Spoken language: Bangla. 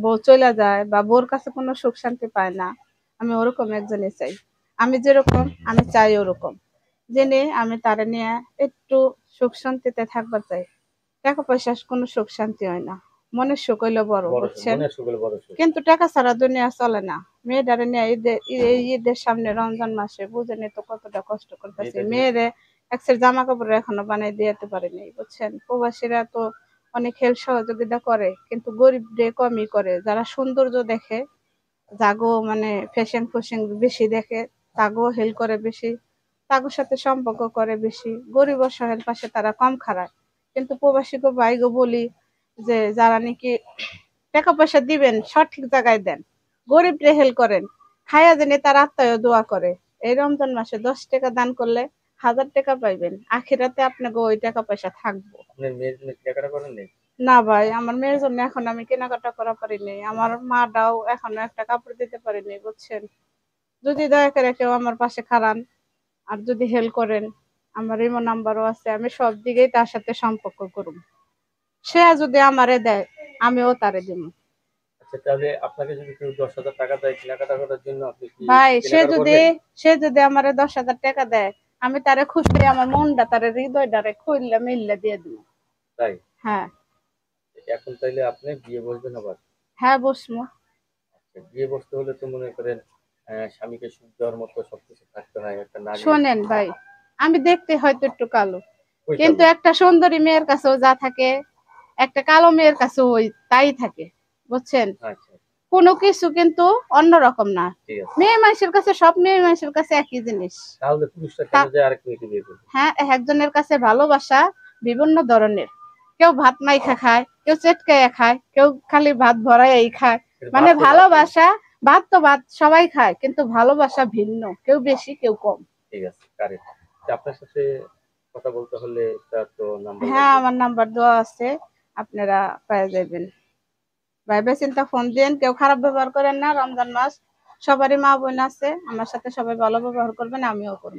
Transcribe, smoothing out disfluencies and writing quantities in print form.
বউ চলে যায় বা বউর কাছে কোনো সুখ শান্তি পায় না, আমি ওরকম একজনই চাই। আমি যেরকম আমি চাই ওরকম, জেনে আমি তারে নিয়ে একটু সুখ শান্তিতে থাকবার চাই। টাকা পয়সা কোনো সুখ শান্তি হয় না, মনের সুখ হইলো বড়, বুঝছেন? কিন্তু টাকা ছাড়া দুনিয়া চলে না। মেয়েটারে নিয়ে ঈদের সামনে রমজান মাসে বুঝেনি তো কতটা কষ্ট করতেছে। মেয়েরে এক সেট জামা কাপড় এখনো বানাই দিতে পারেনি, বুঝছেন? প্রবাসীরা তো অনেক হেল্প সহযোগিতা করে, কিন্তু গরিবরে কমই করে। যারা সৌন্দর্য দেখে, জাগো মানে ফ্যাশন ফ্যাশন বেশি দেখে, তাগো হেল্প করে বেশি, তাগোর সাথে সম্পর্ক করে বেশি। গরিব অসহায়ের পাশে তারা কম খাড়ায়। কিন্তু প্রবাসী গো ভাই গো বলি যে যারা নাকি টাকা পয়সা দিবেন সঠিক জায়গায় দেন, গরিব রে হেল্প করেন, খায়া জেনে তার আত্মায় দোয়া করে। এই রমজান মাসে 10 টাকা দান করলে 1000 টাকা পাইবেন, আখিরাতে আপনাকে ওই টাকা পয়সা থাকবো। না ভাই, আমার মেয়ের জন্য এখন আমি কেনাকাটা করা পারিনি, আমার মাটাও এখনো একটা কাপড় দিতে পারিনি, বুঝছেন? যদি দয়া করে কেউ আমার পাশে খাড়ান আর যদি হেল্প করেন, আমার ইমো নাম্বারও আছে, আমি সব দিকেই তার সাথে সম্পর্ক করব। সে যদি আমারে দেয় আমিও তারে দিব। ভাই সে যদি আমারে 10,000 টাকা দেয়, আমি তারে খুশি, আমার মনটা তারে হৃদয়টারে খুললে মিললে দিয়ে দিব। তাই? হ্যাঁ। এখন তাইলে আপনি বিয়ে বসবেন আবার? হ্যাঁ, বসমু। বিয়ে বসতে হলে তো মনে করেন স্বামীকে সুখ দেওয়ার মতো সবকিছু থাকতে হয় একটা নারী। শোনেন ভাই, আমি দেখতে হয়তো একটু কালো, কিন্তু একটা সুন্দরী মেয়ের কাছেও যা থাকে একটা কালো মেয়ের কাছেও ওই তাই থাকে, বুঝছেন? কোনো কিছু কিন্তু অন্যরকম না। মেয়ে মানুষের কাছে সব মেয়ে মানুষের কাছে একই জিনিস। হ্যাঁ, একজনের কাছে ভালোবাসা বিভিন্ন ধরনের। কেউ ভাত মাইখা খায়, কেউ চেটকাইয়া খায়, কেউ খালি ভাত ভরাই খায়। মানে ভালোবাসা, ভাত তো ভাত সবাই খায়, কিন্তু ভালোবাসা ভিন্ন, কেউ বেশি কেউ কম। ঠিক আছে, আপনার সাথে কথা বলতে হলে হ্যাঁ, আমার নাম্বার দেওয়া আছে, আপনারা পেয়ে যাবেন। ভাইবে চিন্তা ফোন দিন, কেউ খারাপ ব্যবহার করেন না। রমজান মাস, সবারই মা বোন আছে, আমার সাথে সবাই ভালো ব্যবহার করবেন, আমিও করবো।